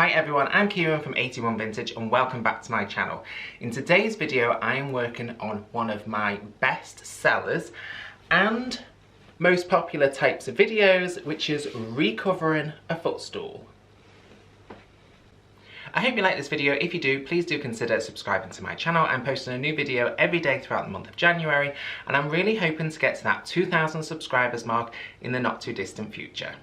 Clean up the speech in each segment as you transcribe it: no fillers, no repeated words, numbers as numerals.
Hi everyone, I'm Kieran from 81 Vintage and welcome back to my channel. In today's video I am working on one of my best sellers and most popular types of videos, which is recovering a footstool. I hope you like this video. If you do, please do consider subscribing to my channel. I'm posting a new video every day throughout the month of January and I'm really hoping to get to that 2,000 subscribers mark in the not too distant future.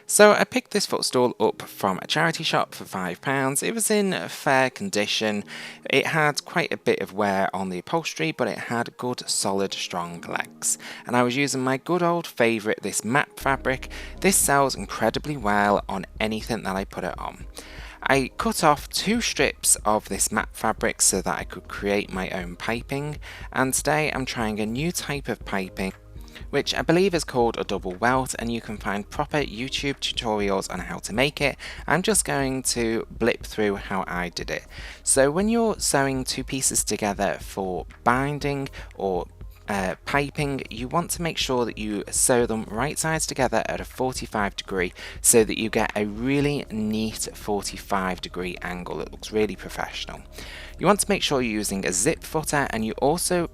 So I picked this footstool up from a charity shop for £5. It was in fair condition. It had quite a bit of wear on the upholstery, but it had good, solid, strong legs. And I was using my good old favourite, this matte fabric. This sells incredibly well on anything that I put it on. I cut off 2 strips of this matte fabric so that I could create my own piping. And today I'm trying a new type of piping, which I believe is called a double welt, and you can find proper YouTube tutorials on how to make it. I'm just going to blip through how I did it. So when you're sewing 2 pieces together for binding or piping, you want to make sure that you sew them right sides together at a 45° so that you get a really neat 45° angle. It looks really professional. You want to make sure you're using a zip footer, and you also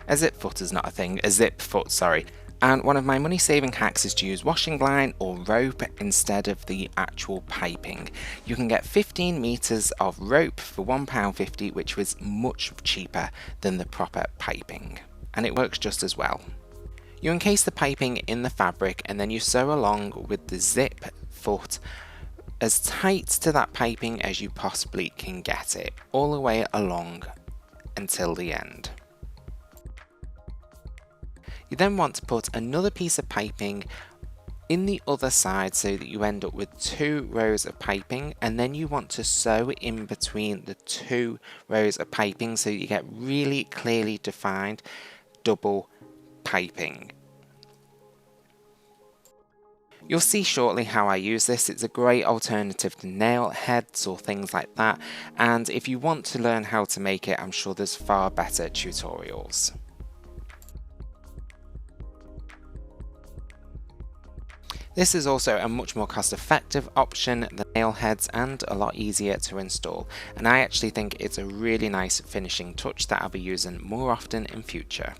a zip footer's not a thing, a zip foot, sorry. And one of my money saving hacks is to use washing line or rope instead of the actual piping. You can get 15 meters of rope for £1.50, which was much cheaper than the proper piping. And it works just as well. You encase the piping in the fabric and then you sew along with the zip foot as tight to that piping as you possibly can get it, all the way along until the end. You then want to put another piece of piping in the other side so that you end up with 2 rows of piping, and then you want to sew in between the 2 rows of piping so you get really clearly defined double piping. You'll see shortly how I use this. It's a great alternative to nail heads or things like that, and if you want to learn how to make it, I'm sure there's far better tutorials. This is also a much more cost-effective option than nail heads and a lot easier to install, and I actually think it's a really nice finishing touch that I'll be using more often in future.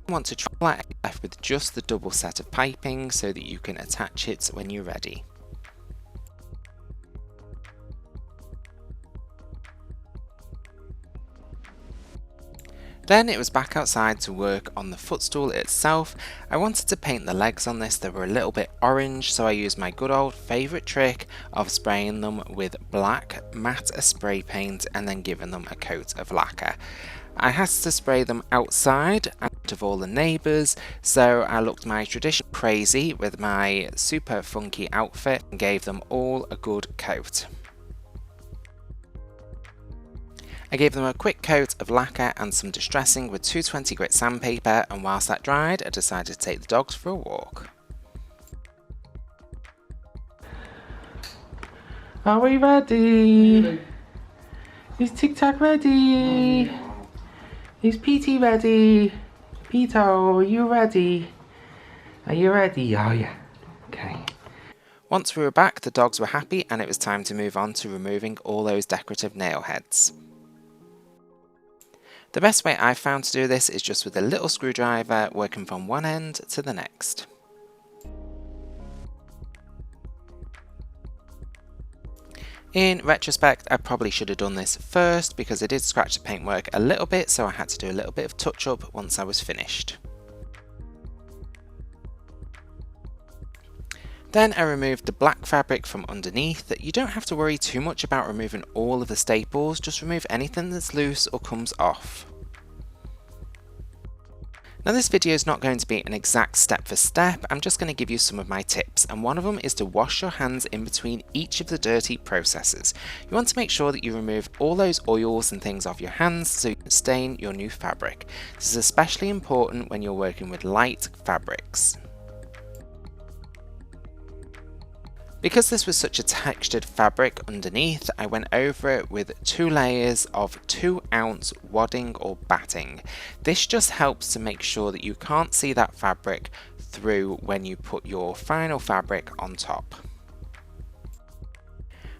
You want to try that left with just the double set of piping so that you can attach it when you're ready. Then it was back outside to work on the footstool itself. I wanted to paint the legs on this. They were a little bit orange, so I used my good old favourite trick of spraying them with black matte spray paint and then giving them a coat of lacquer. I had to spray them outside out of all the neighbours, so I looked my tradition crazy with my super funky outfit and gave them all a good coat. I gave them a quick coat of lacquer and some distressing with 220 grit sandpaper, and whilst that dried I decided to take the dogs for a walk. Are we ready? Is Tic Tac ready? Is PT ready? Pito, are you ready? Are you ready? Oh yeah. Okay. Once we were back, the dogs were happy and it was time to move on to removing all those decorative nail heads. The best way I've found to do this is just with a little screwdriver, working from one end to the next. In retrospect, I probably should have done this first because I did scratch the paintwork a little bit, so I had to do a little bit of touch up once I was finished. Then I removed the black fabric from underneath. You don't have to worry too much about removing all of the staples, just remove anything that's loose or comes off. Now this video is not going to be an exact step for step, I'm just going to give you some of my tips, and one of them is to wash your hands in between each of the dirty processes. You want to make sure that you remove all those oils and things off your hands so you can stain your new fabric. This is especially important when you're working with light fabrics. Because this was such a textured fabric underneath, I went over it with 2 layers of 2-ounce wadding or batting. This just helps to make sure that you can't see that fabric through when you put your final fabric on top.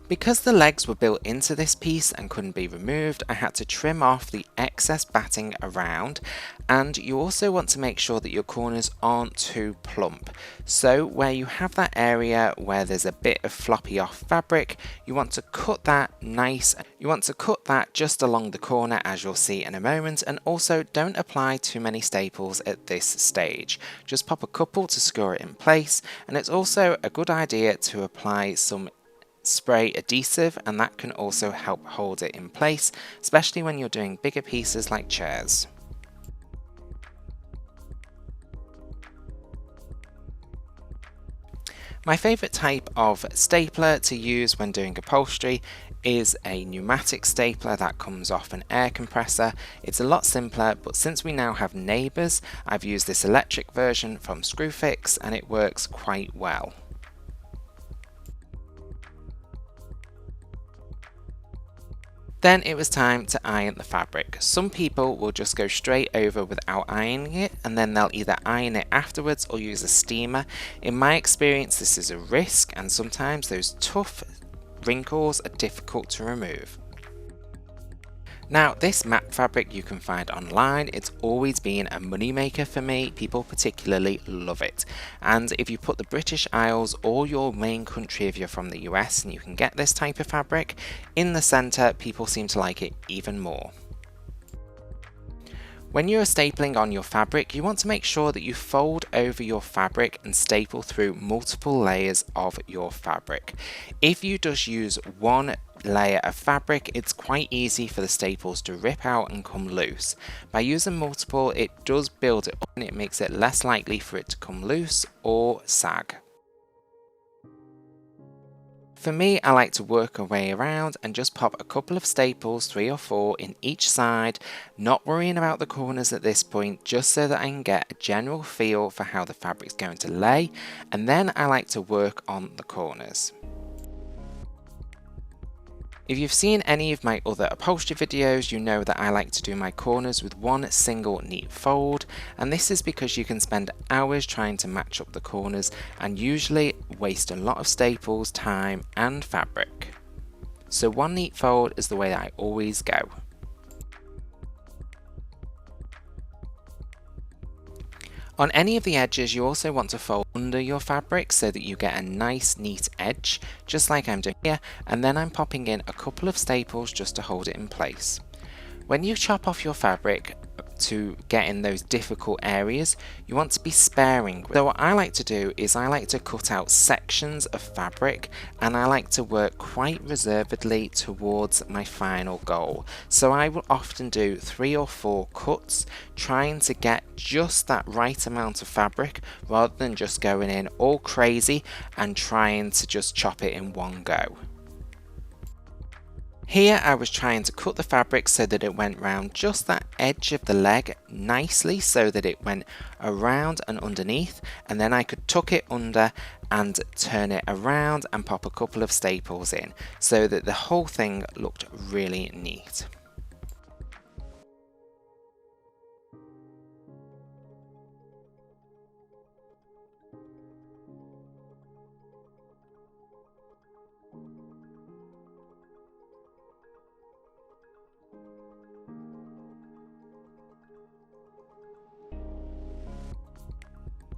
Because the legs were built into this piece and couldn't be removed, I had to trim off the excess batting around, and you also want to make sure that your corners aren't too plump. So where you have that area where there's a bit of floppy off fabric, you want to cut that nice. You want to cut that just along the corner, as you'll see in a moment, and also don't apply too many staples at this stage. Just pop a couple to secure it in place, and it's also a good idea to apply some spray adhesive, and that can also help hold it in place, especially when you're doing bigger pieces like chairs. My favourite type of stapler to use when doing upholstery is a pneumatic stapler that comes off an air compressor. It's a lot simpler, but since we now have neighbours, I've used this electric version from Screwfix and it works quite well. Then it was time to iron the fabric. Some people will just go straight over without ironing it, and then they'll either iron it afterwards or use a steamer. In my experience, this is a risk, and sometimes those tough wrinkles are difficult to remove. Now, this matte fabric you can find online. It's always been a money maker for me. People particularly love it. And if you put the British Isles or your main country if you're from the US and you can get this type of fabric in the center, people seem to like it even more. When you're stapling on your fabric, you want to make sure that you fold over your fabric and staple through multiple layers of your fabric. If you just use one layer of fabric, it's quite easy for the staples to rip out and come loose. By using multiple, it does build it up and it makes it less likely for it to come loose or sag. For me, I like to work a way around and just pop a couple of staples, 3 or 4 in each side, not worrying about the corners at this point, just so that I can get a general feel for how the fabric's going to lay, and then I like to work on the corners. If you've seen any of my other upholstery videos, you know that I like to do my corners with one single neat fold, and this is because you can spend hours trying to match up the corners and usually waste a lot of staples, time and fabric. So one neat fold is the way I always go. On any of the edges, you also want to fold under your fabric so that you get a nice neat edge, just like I'm doing here, and then I'm popping in a couple of staples just to hold it in place. When you chop off your fabric to get in those difficult areas, you want to be sparing. So what I like to do is I like to cut out sections of fabric, and I like to work quite reservedly towards my final goal. So I will often do 3 or 4 cuts, trying to get just that right amount of fabric rather than just going in all crazy and trying to just chop it in one go. Here I was trying to cut the fabric so that it went round just that edge of the leg nicely, so that it went around and underneath, and then I could tuck it under and turn it around and pop a couple of staples in so that the whole thing looked really neat.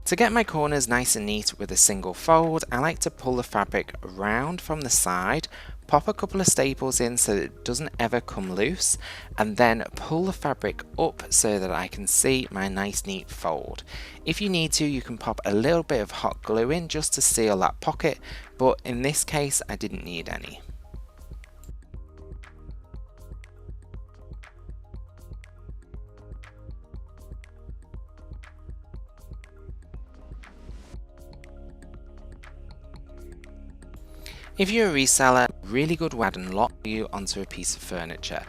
To get my corners nice and neat with a single fold, I like to pull the fabric around from the side, pop a couple of staples in so that it doesn't ever come loose, and then pull the fabric up so that I can see my nice neat fold. If you need to, you can pop a little bit of hot glue in just to seal that pocket, but in this case I didn't need any. If you're a reseller, really good way to lock you onto a piece of furniture.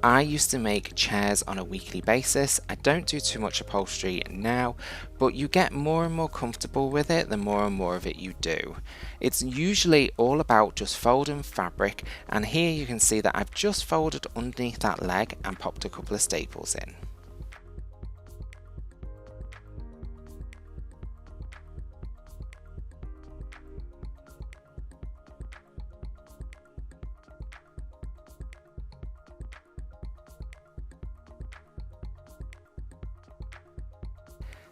I used to make chairs on a weekly basis. I don't do too much upholstery now, but you get more and more comfortable with it the more and more of it you do. It's usually all about just folding fabric, and here you can see that I've just folded underneath that leg and popped a couple of staples in.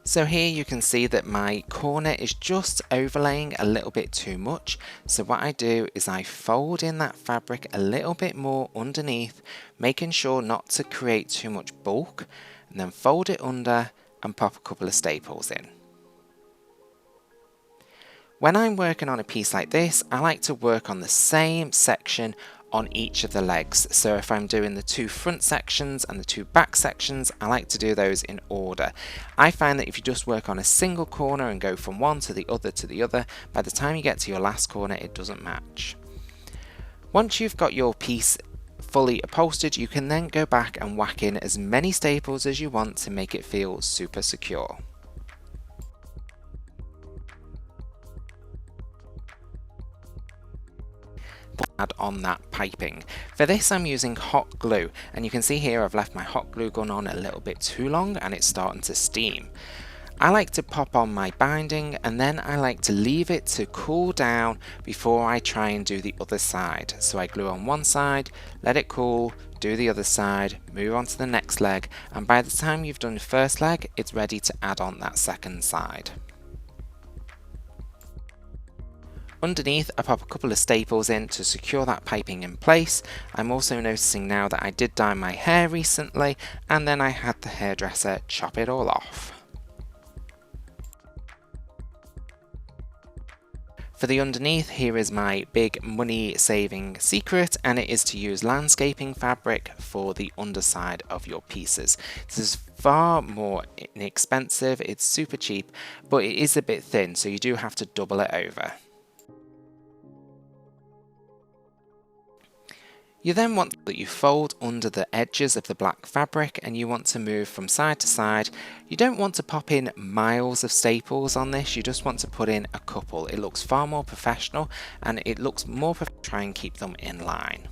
So here you can see that my corner is just overlaying a little bit too much. So what I do is I fold in that fabric a little bit more underneath, making sure not to create too much bulk, and then fold it under and pop a couple of staples in. When I'm working on a piece like this, I like to work on the same section on each of the legs. So if I'm doing the two front sections and the two back sections, I like to do those in order. I find that if you just work on a single corner and go from one to the other, by the time you get to your last corner, it doesn't match. Once you've got your piece fully upholstered, you can then go back and whack in as many staples as you want to make it feel super secure. Add on that piping. For this I'm using hot glue, and you can see here I've left my hot glue gun on a little bit too long and it's starting to steam. I like to pop on my binding and then I like to leave it to cool down before I try and do the other side. So I glue on one side, let it cool, do the other side, move on to the next leg, and by the time you've done the first leg, it's ready to add on that second side. Underneath, I pop a couple of staples in to secure that piping in place. I'm also noticing now that I did dye my hair recently, and then I had the hairdresser chop it all off. For the underneath, here is my big money saving secret, and it is to use landscaping fabric for the underside of your pieces. This is far more inexpensive, it's super cheap, but it is a bit thin, so you do have to double it over. You then want that you fold under the edges of the black fabric and you want to move from side to side. You don't want to pop in miles of staples on this, you just want to put in a couple. It looks far more professional and it looks more professional to try and keep them in line.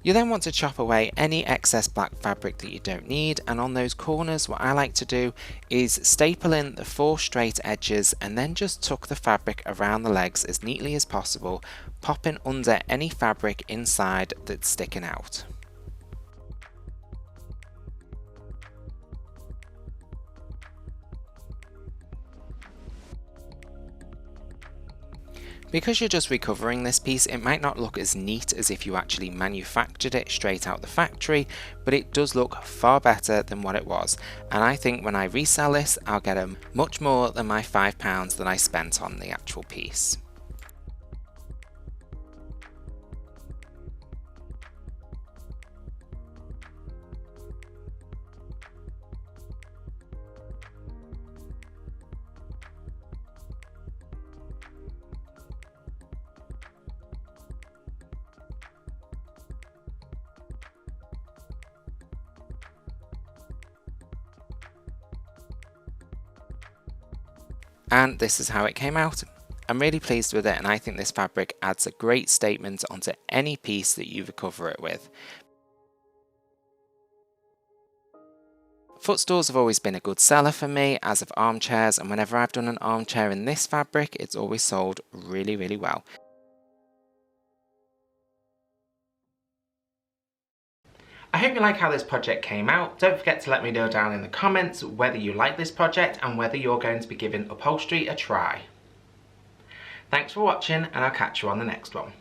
You then want to chop away any excess black fabric that you don't need, and on those corners what I like to do is staple in the 4 straight edges and then just tuck the fabric around the legs as neatly as possible, popping under any fabric inside that's sticking out. Because you're just recovering this piece, it might not look as neat as if you actually manufactured it straight out the factory, but it does look far better than what it was. And I think when I resell this, I'll get much more than my £5 that I spent on the actual piece. And this is how it came out. I'm really pleased with it, and I think this fabric adds a great statement onto any piece that you recover it with. Footstools have always been a good seller for me, as have armchairs, and whenever I've done an armchair in this fabric, it's always sold really, really well. I hope you like how this project came out. Don't forget to let me know down in the comments whether you like this project and whether you're going to be giving upholstery a try. Thanks for watching, and I'll catch you on the next one.